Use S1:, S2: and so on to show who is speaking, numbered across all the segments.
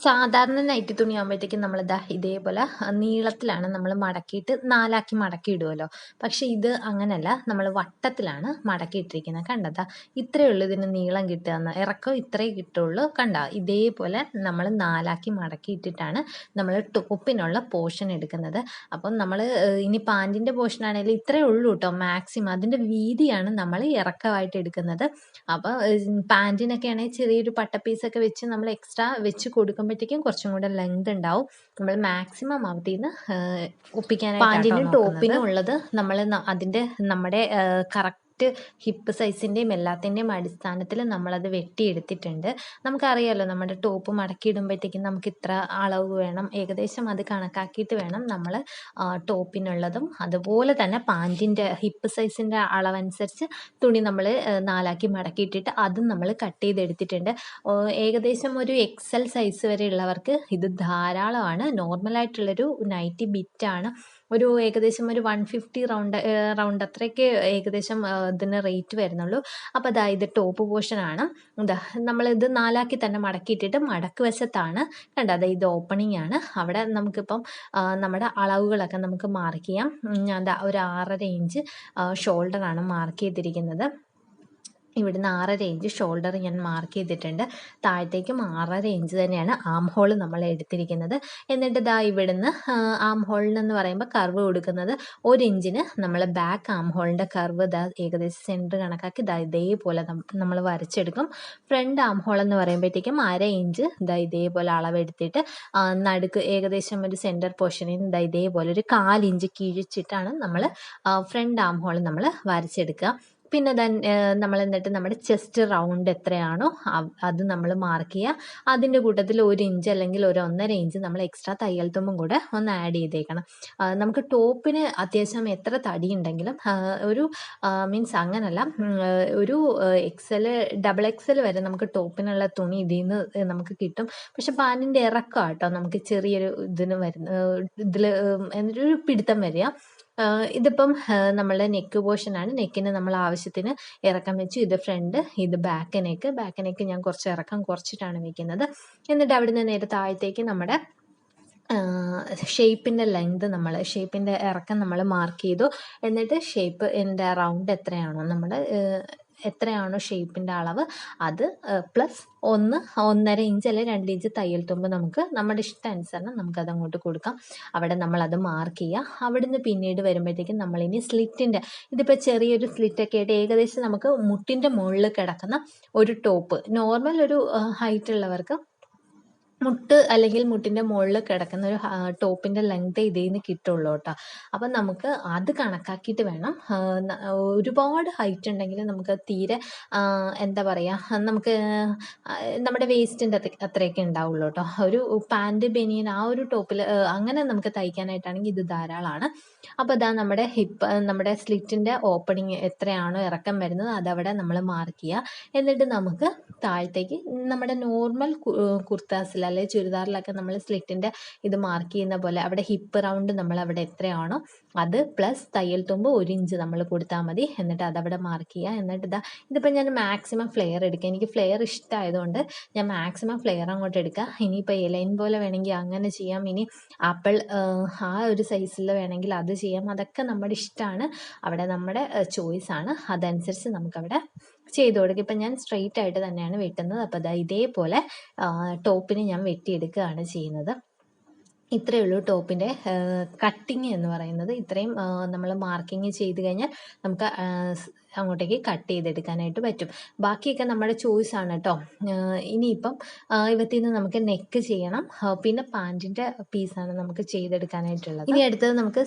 S1: സാധാരണ നൈറ്റി തുണിയാകുമ്പോഴത്തേക്കും നമ്മളിതാ ഇതേപോലെ നീളത്തിലാണ് നമ്മൾ മടക്കിയിട്ട് 4 ആക്കി മടക്കിയിടുമല്ലോ. പക്ഷേ ഇത് അങ്ങനെയല്ല, നമ്മൾ വട്ടത്തിലാണ് മടക്കിയിട്ടിരിക്കുന്നത്. കണ്ടതാ ഇത്രയേ ഉള്ളൂ ഇതിന് നീളം കിട്ടുകയെന്ന്, ഇറക്കം ഇത്രയേ കിട്ടുള്ളൂ. കണ്ട ഇതേപോലെ നമ്മൾ 4 ആക്കി മടക്കിയിട്ടിട്ടാണ് നമ്മൾ ടോപ്പിനുള്ള പോർഷൻ എടുക്കുന്നത്. അപ്പം നമ്മൾ ഇനി പാൻറ്റിൻ്റെ പോർഷൻ ആണെങ്കിലും ഇത്രയേ ഉള്ളൂ കേട്ടോ മാക്സിമം. അതിൻ്റെ വീതിയാണ് നമ്മൾ ഇറക്കമായിട്ട് എടുക്കുന്നത്. അപ്പോൾ പാൻറ്റിനൊക്കെ ആണെങ്കിൽ ചെറിയൊരു പട്ട പീസൊക്കെ വെച്ച് നമ്മൾ എക്സ്ട്രാ വെച്ച് കൊടുക്കുമ്പോഴത്തേക്കും കുറച്ചും കൂടെ ലെങ്ത് ഉണ്ടാവും. നമ്മൾ മാക്സിമം അവധിന്ന് ഒപ്പിക്കാനായിട്ട് പാൻറ്റിനും ടോപ്പിനും ഉള്ളത് നമ്മൾ അതിൻ്റെ നമ്മുടെ കറക്റ്റ് ഹിപ്പ് സൈസിൻ്റെയും എല്ലാത്തിൻ്റെയും അടിസ്ഥാനത്തിൽ നമ്മളത് വെട്ടിയെടുത്തിട്ടുണ്ട്. നമുക്കറിയാമല്ലോ നമ്മുടെ ടോപ്പ് മടക്കിയിടുമ്പോഴത്തേക്കും നമുക്ക് ഇത്ര അളവ് വേണം, ഏകദേശം അത് കണക്കാക്കിയിട്ട് വേണം നമ്മൾ ടോപ്പിനുള്ളതും അതുപോലെ തന്നെ പാൻറ്റിൻ്റെ ഹിപ്പ് സൈസിൻ്റെ അളവനുസരിച്ച് തുണി നമ്മൾ 4 ആക്കി മടക്കിയിട്ടിട്ട് അതും നമ്മൾ കട്ട് ചെയ്തെടുത്തിട്ടുണ്ട്. ഏകദേശം ഒരു എക്സൽ സൈസ് വരെ ഉള്ളവർക്ക് ഇത് ധാരാളമാണ്. നോർമലായിട്ടുള്ളൊരു നൈറ്റി ബിറ്റാണ്. ഒരു ഏകദേശം ഒരു 150 റൗണ്ട് അത്രയ്ക്ക് ഏകദേശം ഇതിന് റേറ്റ് വരുന്നുള്ളൂ. അപ്പോൾ അതാ ഇത് ടോപ്പ് പോർഷനാണ്. എന്താ നമ്മളിത് 4 ആക്കി തന്നെ മടക്കിയിട്ടിട്ട് മടക്ക് വശത്താണ് കണ്ട അതാ ഇത് ഓപ്പണിംഗ് ആണ്. അവിടെ നമുക്കിപ്പം നമ്മുടെ അളവുകളൊക്കെ നമുക്ക് മാർക്ക് ചെയ്യാം. എന്താ ഒരു 6.5 ഇഞ്ച് ഷോൾഡറാണ് മാർക്ക് ചെയ്തിരിക്കുന്നത്. ഇവിടുന്ന് 6.5 ഇഞ്ച് ഷോൾഡർ ഞാൻ മാർക്ക് ചെയ്തിട്ടുണ്ട്. താഴത്തേക്കും 6.5 ഇഞ്ച് തന്നെയാണ് ആം ഹോൾ നമ്മൾ എടുത്തിരിക്കുന്നത്. എന്നിട്ട് ഇതാ ഇവിടുന്ന് ആം ഹോളിനെന്ന് പറയുമ്പോൾ കർവ് കൊടുക്കുന്നത് 1 ഇഞ്ചിന് നമ്മൾ ബാക്ക് ആം ഹോളിൻ്റെ കർവ് ഇതാ ഏകദേശം സെൻറ്റർ കണക്കാക്കി ഇതാ ഇതേപോലെ നമ്മൾ വരച്ചെടുക്കും. ഫ്രണ്ട് ആം ഹോൾ എന്ന് പറയുമ്പോഴത്തേക്കും 1/2 ഇഞ്ച് ഇതാ ഇതേപോലെ അളവെടുത്തിട്ട് നടുക്ക് ഏകദേശം ഒരു സെൻറ്റർ പോർഷനിൽ നിന്ന് ഇതാ ഇതേപോലെ ഒരു 1/4 ഇഞ്ച് കിഴിച്ചിട്ടാണ് നമ്മൾ ഫ്രണ്ട് ആം ഹോൾ നമ്മൾ വരച്ചെടുക്കുക. പിന്നെ നമ്മൾ എന്നിട്ട് നമ്മുടെ ചെസ്റ്റ് റൗണ്ട് എത്രയാണോ അത് നമ്മൾ മാർക്ക് ചെയ്യുക. അതിൻ്റെ കൂട്ടത്തിൽ 1 ഇഞ്ച് അല്ലെങ്കിൽ ഒരു 1.5 ഇഞ്ച് നമ്മൾ എക്സ്ട്രാ തയ്യൽ തുമ്പും കൂടെ ഒന്ന് ആഡ് ചെയ്തേക്കണം. നമുക്ക് ടോപ്പിന് അത്യാവശ്യം എത്ര തടി ഉണ്ടെങ്കിലും ഒരു മീൻസ് അങ്ങനല്ല, ഒരു ഡബിൾ എക്സൽ വരെ നമുക്ക് ടോപ്പിനുള്ള തുണി ഇതിൽ നിന്ന് നമുക്ക് കിട്ടും. പക്ഷെ പാൻറ്റിൻ്റെ ഇറക്കം കേട്ടോ നമുക്ക് ചെറിയൊരു ഇതിന് ഇതിൽ ഒരു പിടുത്തം വരിക. ഇതിപ്പം നമ്മളുടെ നെക്ക് പോർഷനാണ്. നെക്കിന് നമ്മൾ ആവശ്യത്തിന് ഇറക്കം വെച്ചു. ഇത് ഫ്രണ്ട്, ഇത് ബാക്ക് നെക്ക് ഞാൻ കുറച്ച് ഇറക്കം കുറച്ചിട്ടാണ് വെക്കുന്നത്. എന്നിട്ട് അവിടെ നിന്ന് നേരെ താഴത്തേക്ക് നമ്മുടെ ഷേപ്പിൻ്റെ ഷേപ്പിൻ്റെ ഇറക്കം നമ്മൾ മാർക്ക് ചെയ്തു. എന്നിട്ട് ഷേപ്പിൻ്റെ റൗണ്ട് എത്രയാണോ ഷേപ്പിൻ്റെ അളവ് അത് പ്ലസ് 1.5 ഇഞ്ച് അല്ലെങ്കിൽ 2 ഇഞ്ച് തയ്യൽ തുമ്പ് നമുക്ക് നമ്മുടെ ഇഷ്ടാനുസരണം നമുക്കത് അങ്ങോട്ട് കൊടുക്കാം. അവിടെ നമ്മളത് മാർക്ക് ചെയ്യുക. അവിടുന്ന് പിന്നീട് വരുമ്പോഴത്തേക്കും നമ്മളിനി സ്ലിറ്റിൻ്റെ ഇതിപ്പോൾ ചെറിയൊരു സ്ലിറ്റൊക്കെ ആയിട്ട് ഏകദേശം നമുക്ക് മുട്ടിൻ്റെ മുകളിൽ കിടക്കുന്ന ഒരു ടോപ്പ്, നോർമൽ ഒരു ഹൈറ്റ് ഉള്ളവർക്ക് മുട്ട് അല്ലെങ്കിൽ മുട്ടിൻ്റെ മുകളിൽ കിടക്കുന്ന ഒരു ടോപ്പിൻ്റെ ലെങ്ത് ഇതിൽ നിന്ന് കിട്ടുള്ളൂ കേട്ടോ. അപ്പം നമുക്ക് അത് കണക്കാക്കിയിട്ട് വേണം. ഒരുപാട് ഹൈറ്റ് ഉണ്ടെങ്കിൽ നമുക്ക് തീരെ എന്താ പറയുക, നമുക്ക് നമ്മുടെ വേസ്റ്റിൻ്റെ അത്രയൊക്കെ ഉണ്ടാവുള്ളൂ കേട്ടോ. ഒരു പാൻറ് ബനിയൻ ആ ഒരു ടോപ്പിൽ അങ്ങനെ നമുക്ക് തയ്ക്കാനായിട്ടാണെങ്കിൽ ഇത് ധാരാളമാണ്. അപ്പോൾ ഇതാ നമ്മുടെ സ്ലിറ്റിൻ്റെ ഓപ്പണിങ് എത്രയാണോ ഇറക്കം വരുന്നത് അതവിടെ നമ്മൾ മാർക്ക് ചെയ്യുക. എന്നിട്ട് നമുക്ക് താഴത്തേക്ക് നമ്മുടെ നോർമൽ കുർത്താസിൽ അല്ലെങ്കിൽ ചുരിദാറിലൊക്കെ നമ്മൾ സ്ലിറ്റിൻ്റെ ഇത് മാർക്ക് ചെയ്യുന്ന പോലെ അവിടെ ഹിപ്പ് റൗണ്ട് നമ്മൾ അവിടെ എത്രയാണോ അത് പ്ലസ് തയ്യൽ തുമ്പ് 1 ഇഞ്ച് നമ്മൾ കൊടുത്താൽ മതി. എന്നിട്ട് അതവിടെ മാർക്ക് ചെയ്യുക. എന്നിട്ട് ഇതിപ്പോൾ ഞാൻ മാക്സിമം ഫ്ലെയർ എടുക്കുക. എനിക്ക് ഫ്ലെയർ ഇഷ്ടമായതുകൊണ്ട് ഞാൻ മാക്സിമം ഫ്ലെയർ അങ്ങോട്ട് എടുക്കുക. ഇനിയിപ്പോൾ എലൈൻ പോലെ വേണമെങ്കിൽ അങ്ങനെ ചെയ്യാം, ഇനി ആപ്പിൾ ആ ഒരു സൈസിൽ വേണമെങ്കിൽ അത് ചെയ്യാം. അതൊക്കെ നമ്മുടെ ഇഷ്ടമാണ്, അവിടെ നമ്മുടെ ചോയ്സാണ്. അതനുസരിച്ച് നമുക്കവിടെ ചെയ്ത് കൊടുക്കും. ഇപ്പം ഞാൻ സ്ട്രെയിറ്റ് ആയിട്ട് തന്നെയാണ് വെട്ടുന്നത്. അപ്പോൾ അതാ ഇതേപോലെ ടോപ്പിന് ഞാൻ വെട്ടിയെടുക്കുകയാണ് ചെയ്യുന്നത്. ഇത്രയേ ഉള്ളൂ ടോപ്പിൻ്റെ കട്ടിങ് എന്ന് പറയുന്നത്. ഇത്രയും നമ്മൾ മാർക്കിങ് ചെയ്ത് കഴിഞ്ഞാൽ നമുക്ക് അങ്ങോട്ടേക്ക് കട്ട് ചെയ്തെടുക്കാനായിട്ട് പറ്റും. ബാക്കിയൊക്കെ നമ്മുടെ ചോയ്സാണ് കേട്ടോ. ഇനിയിപ്പം ഇവത്തിൽ നിന്ന് നമുക്ക് നെക്ക് ചെയ്യണം, പിന്നെ പാൻറ്റിൻ്റെ പീസാണ് നമുക്ക് ചെയ്തെടുക്കാനായിട്ടുള്ളത്. ഇനി അടുത്തത് നമുക്ക്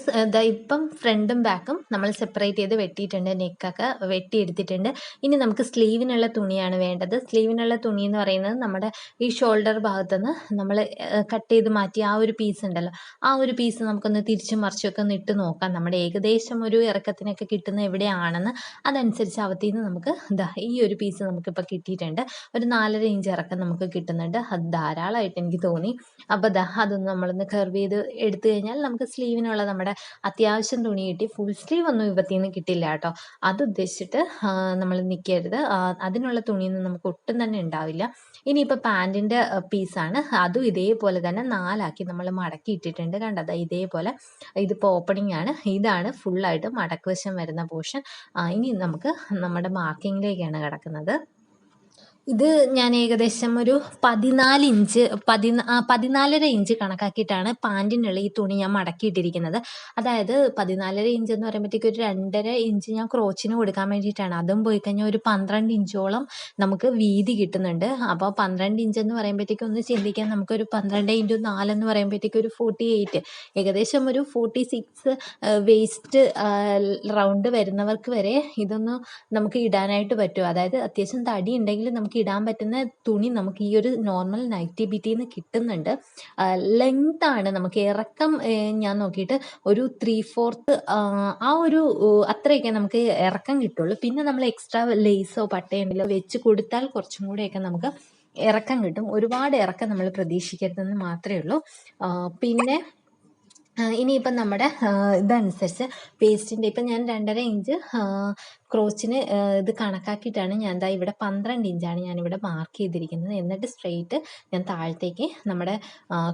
S1: ഇപ്പം ഫ്രണ്ടും ബാക്കും നമ്മൾ സെപ്പറേറ്റ് ചെയ്ത് വെട്ടിയിട്ടുണ്ട്, നെക്കൊക്കെ വെട്ടിയെടുത്തിട്ടുണ്ട്. ഇനി നമുക്ക് സ്ലീവിനുള്ള തുണിയാണ് വേണ്ടത്. സ്ലീവിനുള്ള തുണി എന്ന് പറയുന്നത് നമ്മുടെ ഈ ഷോൾഡർ ഭാഗത്തുനിന്ന് നമ്മൾ കട്ട് ചെയ്ത് മാറ്റി ആ ഒരു പീസ് ഉണ്ടല്ലോ, ആ ഒരു പീസ് നമുക്കൊന്ന് തിരിച്ചും മറിച്ചൊക്കെ ഒന്ന് ഇട്ട് നോക്കാം. നമ്മുടെ ഏകദേശം ഒരു ഇറക്കത്തിനൊക്കെ കിട്ടുന്ന എവിടെയാണെന്ന് അതനുസരിച്ച് അവത്തിൽ നിന്ന് നമുക്ക് ഈ ഒരു പീസ് നമുക്കിപ്പോൾ കിട്ടിയിട്ടുണ്ട്. ഒരു 4.5 ഇഞ്ച് ഇറക്കം നമുക്ക് കിട്ടുന്നുണ്ട്. അത് ധാരാളമായിട്ട് എനിക്ക് തോന്നി. അപ്പോൾ അതൊന്ന് നമ്മളൊന്ന് കർവ് ചെയ്ത് എടുത്തു കഴിഞ്ഞാൽ നമുക്ക് സ്ലീവിനുള്ള നമ്മുടെ അത്യാവശ്യം തുണി കിട്ടി. ഫുൾ സ്ലീവ് ഒന്നും ഇവത്തിൽ നിന്ന് കിട്ടില്ല കേട്ടോ. അത് ഉദ്ദേശിച്ചിട്ട് നമ്മൾ നിൽക്കരുത്. അതിനുള്ള തുണിയൊന്നും നമുക്ക് ഒട്ടും തന്നെ ഉണ്ടാവില്ല. ഇനിയിപ്പോൾ പാൻറ്റിൻ്റെ പീസാണ്, അതും ഇതേപോലെ തന്നെ 4ആക്കി നമ്മൾ മടക്കി ഇട്ടിട്ടുണ്ട്. കണ്ടത് ഇതേപോലെ. ഇതിപ്പോൾ ഓപ്പണിംഗ് ആണ്. ഇതാണ് ഫുള്ളായിട്ട് മടക്കുവശം വരുന്ന പോർഷൻ. ഇനി നമുക്ക് നമ്മുടെ മാർക്കിങ്ങിലേക്കാണ് കിടക്കുന്നത്. ഇത് ഞാൻ ഏകദേശം ഒരു 14 ഇഞ്ച് 14.5 ഇഞ്ച് കണക്കാക്കിയിട്ടാണ് പാൻറ്റിനുള്ള ഈ തുണി ഞാൻ മടക്കിയിട്ടിരിക്കുന്നത്. അതായത് 14.5 ഇഞ്ച് എന്ന് പറയുമ്പോഴത്തേക്ക് ഒരു 2.5 ഇഞ്ച് ഞാൻ ക്രോച്ചിന് കൊടുക്കാൻ വേണ്ടിയിട്ടാണ്. അതും പോയി കഴിഞ്ഞാൽ ഒരു 12 ഇഞ്ചോളം നമുക്ക് വീതി കിട്ടുന്നുണ്ട്. അപ്പോൾ 12 ഇഞ്ച് എന്ന് പറയുമ്പോഴത്തേക്ക് ഒന്ന് ചിന്തിക്കാൻ, നമുക്കൊരു 12 × 4 എന്ന് പറയുമ്പോഴത്തേക്ക് ഒരു 48, ഏകദേശം ഒരു 46 വേസ്റ്റ് റൗണ്ട് വരുന്നവർക്ക് വരെ ഇതൊന്ന് നമുക്ക് ഇടാനായിട്ട് പറ്റും. അതായത് അത്യാവശ്യം തടി ഉണ്ടെങ്കിൽ നമുക്ക് ഇടാൻ പറ്റുന്ന തുണി നമുക്ക് ഈ ഒരു നോർമൽ നൈറ്റി ബിറ്റിന്ന് കിട്ടുന്നുണ്ട്. ലെങ്ത് ആണ് നമുക്ക് ഇറക്കം. ഞാൻ നോക്കിയിട്ട് ഒരു 3/4 ആ ഒരു അത്രയൊക്കെ നമുക്ക് ഇറക്കം കിട്ടുള്ളൂ. പിന്നെ നമ്മൾ എക്സ്ട്രാ ലേസോ പട്ടയുണ്ടല്ലോ വെച്ച് കൊടുത്താൽ കുറച്ചും കൂടെയൊക്കെ നമുക്ക് ഇറക്കം കിട്ടും. ഒരുപാട് ഇറക്കം നമ്മൾ പ്രതീക്ഷിക്കരുതെന്ന് മാത്രമേ ഉള്ളൂ. പിന്നെ ഇനിയിപ്പം നമ്മുടെ ഇതനുസരിച്ച് വേസ്റ്റിൻ്റെ ഇപ്പം ഞാൻ 2.5 ഇഞ്ച് ക്രോച്ചിന് ഇത് കണക്കാക്കിയിട്ടാണ് ഞാൻ ദാ ഇവിടെ 12 ഇഞ്ചാണ് ഞാനിവിടെ മാർക്ക് ചെയ്തിരിക്കുന്നത്. എന്നിട്ട് സ്ട്രെയിറ്റ് ഞാൻ താഴത്തേക്ക് നമ്മുടെ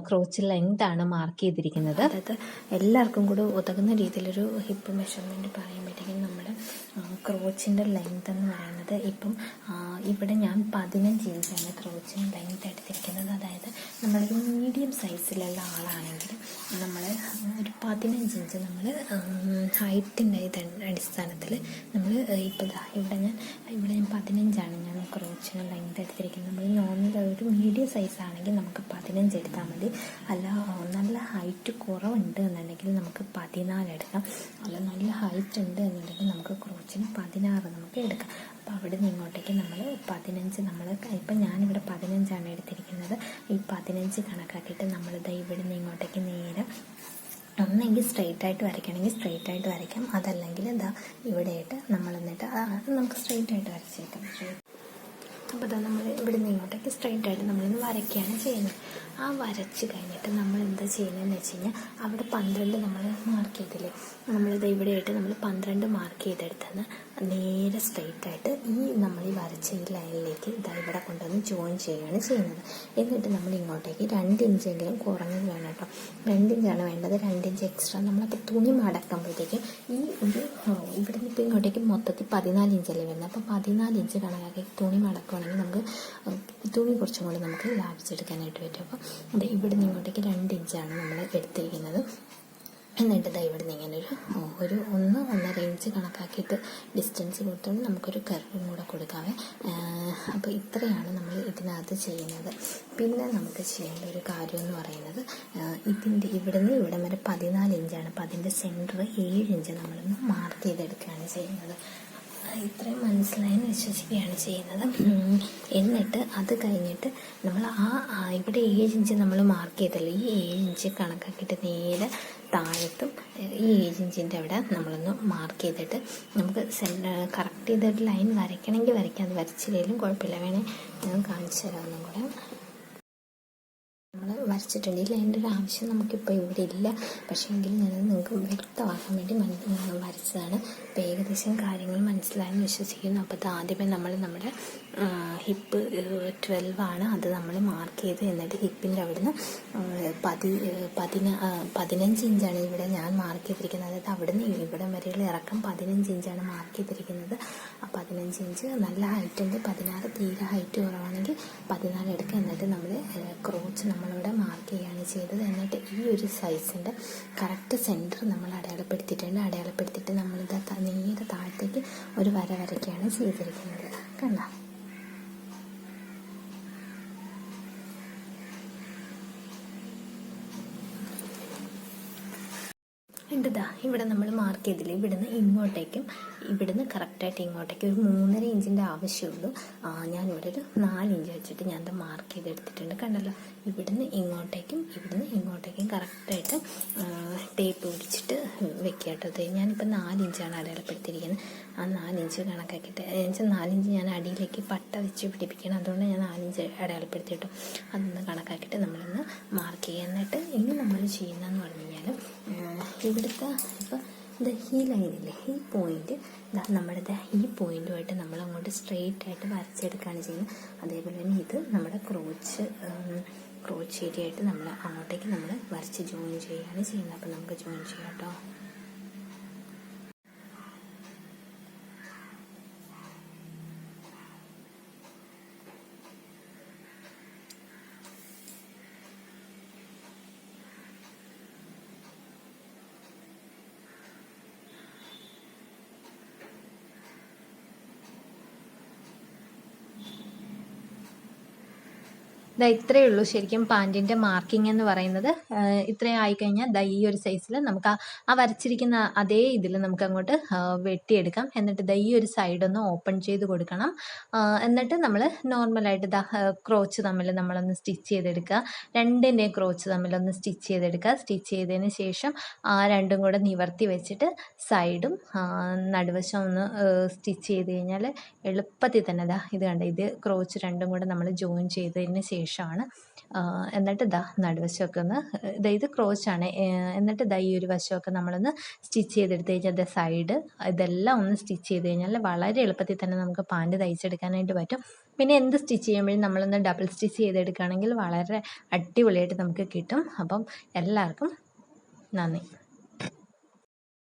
S1: ക്രോച്ച് ലെങ്താണ് മാർക്ക് ചെയ്തിരിക്കുന്നത്. അതായത് എല്ലാവർക്കും കൂടെ ഉതകുന്ന രീതിയിലൊരു ഹിപ്പ് മെഷർമെൻറ്റ് പറയുമ്പോഴത്തേക്കും നമ്മുടെ ക്രോച്ചിൻ്റെ ലെങ്ത് എന്ന് പറയുന്നത് ഇപ്പം ഇവിടെ ഞാൻ 15 ഇഞ്ചാണ് ക്രോച്ചിന് ലെങ്ത് എടുത്തിരിക്കുന്നത്. അതായത് നമ്മളൊരു മീഡിയം സൈസിലുള്ള ആളാണെങ്കിൽ നമ്മൾ ഒരു 15 ഇഞ്ച് നമ്മൾ ഹൈറ്റിൻ്റെ അടിസ്ഥാനത്തിൽ നമ്മൾ ഇപ്പോൾ ഇവിടെ ഞാൻ 15 ഞാൻ ക്രോച്ചിന് ലെങ്ത് എടുത്തിരിക്കുന്നത്. നമ്മൾ നോർമൽ ഒരു മീഡിയം സൈസ് ആണെങ്കിൽ നമുക്ക് 15 എടുത്താൽ മതി. അല്ല നല്ല ഹൈറ്റ് കുറവുണ്ട് എന്നുണ്ടെങ്കിൽ നമുക്ക് 14 എടുക്കാം. അല്ല നല്ല ഹൈറ്റ് ഉണ്ട് എന്നുണ്ടെങ്കിൽ നമുക്ക് ക്രോച്ചിന് 16 നമുക്ക് എടുക്കാം. അപ്പോൾ അവിടെ നിന്ന് ഇങ്ങോട്ടേക്ക് നമ്മൾ 15 നമ്മൾ ഇപ്പം ഞാനിവിടെ 15 എടുത്തിരിക്കുന്നത്. ഈ 15 കണക്കാക്കിയിട്ട് നമ്മളിത് ഇവിടെ നിന്ന് ഇങ്ങോട്ടേക്ക് നേരെ ഒന്നെങ്കിൽ സ്ട്രെയിറ്റ് ആയിട്ട് വരയ്ക്കണമെങ്കിൽ സ്ട്രെയിറ്റ് ആയിട്ട് വരയ്ക്കാം. അതല്ലെങ്കിൽ എന്താ ഇവിടെയായിട്ട് നമ്മൾ എന്നിട്ട് നമുക്ക് സ്ട്രെയിറ്റ് ആയിട്ട് വരച്ചേക്കാം. അപ്പോൾ ഇതാ നമ്മൾ ഇവിടെ നിന്ന് ഇങ്ങോട്ടേക്ക് സ്ട്രെയിറ്റ് ആയിട്ട് നമ്മളിന്ന് വരയ്ക്കുകയാണ് ചെയ്യുന്നത്. ആ വരച്ച് കഴിഞ്ഞിട്ട് നമ്മൾ എന്താ ചെയ്യുന്നതെന്ന് വെച്ച് കഴിഞ്ഞാൽ അവിടെ 12 നമ്മൾ മാർക്ക് ചെയ്തില്ലേ, നമ്മളിത് ഇവിടെയായിട്ട് നമ്മൾ 12 മാർക്ക് ചെയ്തെടുത്തെന്ന് നേരെ സ്ട്രെയിറ്റ് ആയിട്ട് നമ്മൾ ഈ വരച്ച ഈ ലൈനിലേക്ക് ഇതാ ഇവിടെ കൊണ്ടുവന്ന് ജോയിൻ ചെയ്യുകയാണ് ചെയ്യുന്നത്. എന്നിട്ട് നമ്മൾ ഇങ്ങോട്ടേക്ക് 2 ഇഞ്ചെങ്കിലും കുറഞ്ഞത് വേണം കേട്ടോ. 2 ഇഞ്ചാണ് വേണ്ടത്. 2 ഇഞ്ച് എക്സ്ട്രാ നമ്മളപ്പോൾ തുണി മടക്കുമ്പോഴത്തേക്ക് ഈ ഒരു ഇവിടെ നിന്ന് ഇപ്പോൾ ഇങ്ങോട്ടേക്ക് മൊത്തത്തിൽ 14 ഇഞ്ചല്ലേ വരുന്നത്. അപ്പോൾ 14 ഇഞ്ച് കണക്കാക്കി തുണി മടക്കുകയാണെങ്കിൽ നമുക്ക് തുണി കുറച്ചും കൂടി നമുക്ക് ലാഭിച്ചെടുക്കാനായിട്ട് പറ്റും. അപ്പോൾ അത് ഇവിടെ നിന്ന് ഇങ്ങോട്ടേക്ക് 2 ഇഞ്ചാണ് നമ്മൾ എടുത്തിരിക്കുന്നത്. എന്നിട്ട് ഇതാ ഇവിടെ നിന്ന് ഇങ്ങനെ ഒരു 1-1.5 ഇഞ്ച് കണക്കാക്കിയിട്ട് ഡിസ്റ്റൻസ് കൊടുത്തുകൊണ്ട് നമുക്കൊരു കർവും കൂടെ കൊടുക്കാവേ. അപ്പോൾ ഇത്രയാണ് നമ്മൾ ഇതിനകത്ത് ചെയ്യുന്നത്. പിന്നെ നമുക്ക് ചെയ്യേണ്ട ഒരു കാര്യം എന്ന് പറയുന്നത് ഇതിൻ്റെ ഇവിടെ നിന്ന് ഇവിടം വരെ 14 ഇഞ്ചാണ്. അപ്പോൾ അതിൻ്റെ സെൻറ്റർ 7 ഇഞ്ച് നമ്മളൊന്ന് മാർക്ക് ചെയ്തെടുക്കുകയാണ് ചെയ്യുന്നത്. ഇത്രയും മനസ്സിലായെന്ന് വിശ്വസിക്കുകയാണ് ചെയ്യുന്നത്. എന്നിട്ട് അത് കഴിഞ്ഞിട്ട് നമ്മൾ ഇവിടെ 7 ഇഞ്ച് നമ്മൾ മാർക്ക് ചെയ്തല്ലോ, ഈ 7 ഇഞ്ച് കണക്കാക്കിയിട്ട് നേരെ താഴത്തും ഈ 7 ഇഞ്ചിൻ്റെ അവിടെ നമ്മളൊന്ന് മാർക്ക് ചെയ്തിട്ട് നമുക്ക് കറക്റ്റ് ചെയ്തിട്ട് ലൈൻ വരയ്ക്കണമെങ്കിൽ വരയ്ക്കാം. അത് വരച്ചില്ലെങ്കിലും കുഴപ്പമില്ല. വേണേൽ ഞാൻ കാണിച്ചു തരാം ഒന്നും കൂടെ. നമ്മൾ വരച്ചിട്ടുണ്ട്. ഈ ലൈനിൻ്റെ ഒരു ആവശ്യം നമുക്കിപ്പോൾ ഇവിടെ ഇല്ല. പക്ഷേ എങ്കിലും ഞാനത് നിങ്ങൾക്ക് വ്യക്തമാക്കാൻ വേണ്ടി വരച്ചതാണ്. അപ്പോൾ ഏകദേശം കാര്യങ്ങൾ മനസ്സിലായെന്ന് വിശ്വസിക്കുന്നു. അപ്പോൾ അത് ആദ്യമേ നമ്മൾ നമ്മുടെ ഹിപ്പ് 12 ആണ്, അത് നമ്മൾ മാർക്ക് ചെയ്ത് എന്നിട്ട് ഹിപ്പിൻ്റെ അവിടുന്ന് 15 ഇഞ്ചാണ് ഇവിടെ ഞാൻ മാർക്ക് ചെയ്തിരിക്കുന്നത്. അതായത് അവിടുന്ന് ഇവിടം വരെയുള്ള ഇറക്കം 15 ഇഞ്ചാണ് മാർക്ക് ചെയ്തിരിക്കുന്നത്. ആ 15 ഇഞ്ച് നല്ല ഹൈറ്റ് ഉണ്ട്. 16 തീരെ ഹൈറ്റ് കുറവാണെങ്കിൽ 14 എടുക്കുക. എന്നിട്ട് നമ്മൾ ക്രോച്ച് നമ്മളിവിടെ മാർക്ക് ചെയ്യുകയാണ് ചെയ്തത്. എന്നിട്ട് ഈ ഒരു സൈസിൻ്റെ കറക്റ്റ് സെൻറ്റർ നമ്മൾ അടയാളപ്പെടുത്തിയിട്ടുണ്ട്. അടയാളപ്പെടുത്തിയിട്ട് നമ്മളിത് നേരെ താഴത്തേക്ക് ഒരു വര വരയ്ക്കുകയാണ് ചെയ്തിരിക്കുന്നത്. കണ്ട ഇതാ ഇവിടെ നമ്മൾ മാർക്ക് ചെയ്തില്ല. ഇവിടുന്ന് ഇങ്ങോട്ടേക്കും ഇവിടുന്ന് കറക്റ്റായിട്ട് ഇങ്ങോട്ടേക്ക് ഒരു 3.5 ഇഞ്ചിൻ്റെ ആവശ്യമുള്ളൂ. ഞാനിവിടെ ഒരു 4 ഇഞ്ച് വെച്ചിട്ട് ഞാനത് മാർക്ക് ചെയ്തെടുത്തിട്ടുണ്ട്. കണ്ടല്ലോ, ഇവിടുന്ന് ഇങ്ങോട്ടേക്കും കറക്റ്റായിട്ട് ടേപ്പ് പിടിച്ചിട്ട് വെക്കുക കേട്ടോ. ഞാനിപ്പോൾ 4 ഇഞ്ചാണ് അടയാളപ്പെടുത്തിയിരിക്കുന്നത്. ആ 4 ഇഞ്ച് കണക്കാക്കിയിട്ട് 4 ഇഞ്ച് ഞാൻ അടിയിലേക്ക് പട്ട വെച്ച് പിടിപ്പിക്കണം. അതുകൊണ്ട് ഞാൻ 4 ഇഞ്ച് അടയാളപ്പെടുത്തിയിട്ടു. അതൊന്ന് കണക്കാക്കിയിട്ട് നമ്മളൊന്ന് മാർക്ക് ചെയ്യുക. എന്നിട്ട് ഇനി നമ്മൾ ചെയ്യുന്നതെന്ന് പറഞ്ഞു കഴിഞ്ഞാൽ ഇവിടുത്തെ ഇപ്പോൾ ഇത് ഈ ലൈനില്ലേ, ഈ പോയിന്റ് നമ്മുടെ ഈ പോയിന്റുമായിട്ട് നമ്മൾ അങ്ങോട്ട് സ്ട്രെയിറ്റ് ആയിട്ട് വരച്ചെടുക്കുകയാണ് ചെയ്യുന്നത്. അതേപോലെ തന്നെ ഇത് നമ്മുടെ ക്രോച്ച് ഏരിയ ആയിട്ട് നമ്മൾ അങ്ങോട്ടേക്ക് നമ്മൾ വരച്ച് ജോയിൻ ചെയ്യുകയാണ് ചെയ്യുന്നത്. അപ്പോൾ നമുക്ക് ജോയിൻ ചെയ്യാം കേട്ടോ. ഇത്രയേ ഉള്ളൂ ശരിക്കും പാൻറ്റിൻ്റെ മാർക്കിംഗ് എന്ന് പറയുന്നത്. ഇത്രയും ആയിക്കഴിഞ്ഞാൽ ഈ ഒരു സൈസിൽ നമുക്ക് ആ വരച്ചിരിക്കുന്ന അതേ ഇതിൽ നമുക്ക് അങ്ങോട്ട് വെട്ടിയെടുക്കാം. എന്നിട്ട് ഈ ഒരു സൈഡൊന്ന് ഓപ്പൺ ചെയ്ത് കൊടുക്കണം. എന്നിട്ട് നമ്മൾ നോർമലായിട്ട് ക്രോച്ച് തമ്മിൽ നമ്മളൊന്ന് സ്റ്റിച്ച് ചെയ്തെടുക്കുക. രണ്ടിൻ്റെയും ക്രോച്ച് തമ്മിലൊന്ന് സ്റ്റിച്ച് ചെയ്തെടുക്കുക. സ്റ്റിച്ച് ചെയ്തതിന് ശേഷം രണ്ടും കൂടെ നിവർത്തി വെച്ചിട്ട് സൈഡും നടുവശം ഒന്ന് സ്റ്റിച്ച് ചെയ്ത് കഴിഞ്ഞാൽ എളുപ്പത്തിൽ തന്നെ ഇത് കണ്ട, ഇത് ക്രോച്ച് രണ്ടും കൂടെ നമ്മൾ ജോയിൻ ചെയ്തതിന് ശേഷമാണ്. എന്നിട്ട് നടുവശമൊക്കെ ഒന്ന് ഇത് ക്രോച്ചാണ്. എന്നിട്ട് ഈ ഒരു വശമൊക്കെ നമ്മളൊന്ന് സ്റ്റിച്ച് ചെയ്തെടുത്ത് കഴിഞ്ഞാൽ സൈഡ് ഇതെല്ലാം ഒന്ന് സ്റ്റിച്ച് ചെയ്ത് കഴിഞ്ഞാൽ വളരെ എളുപ്പത്തിൽ തന്നെ നമുക്ക് പാൻറ്റ് തയ്ച്ചെടുക്കാനായിട്ട് പറ്റും. പിന്നെ എന്ത് സ്റ്റിച്ച് ചെയ്യുമ്പോഴും നമ്മളൊന്ന് ഡബിൾ സ്റ്റിച്ച് ചെയ്തെടുക്കുകയാണെങ്കിൽ വളരെ അടിപൊളിയായിട്ട് നമുക്ക് കിട്ടും. അപ്പം എല്ലാവർക്കും നന്ദി.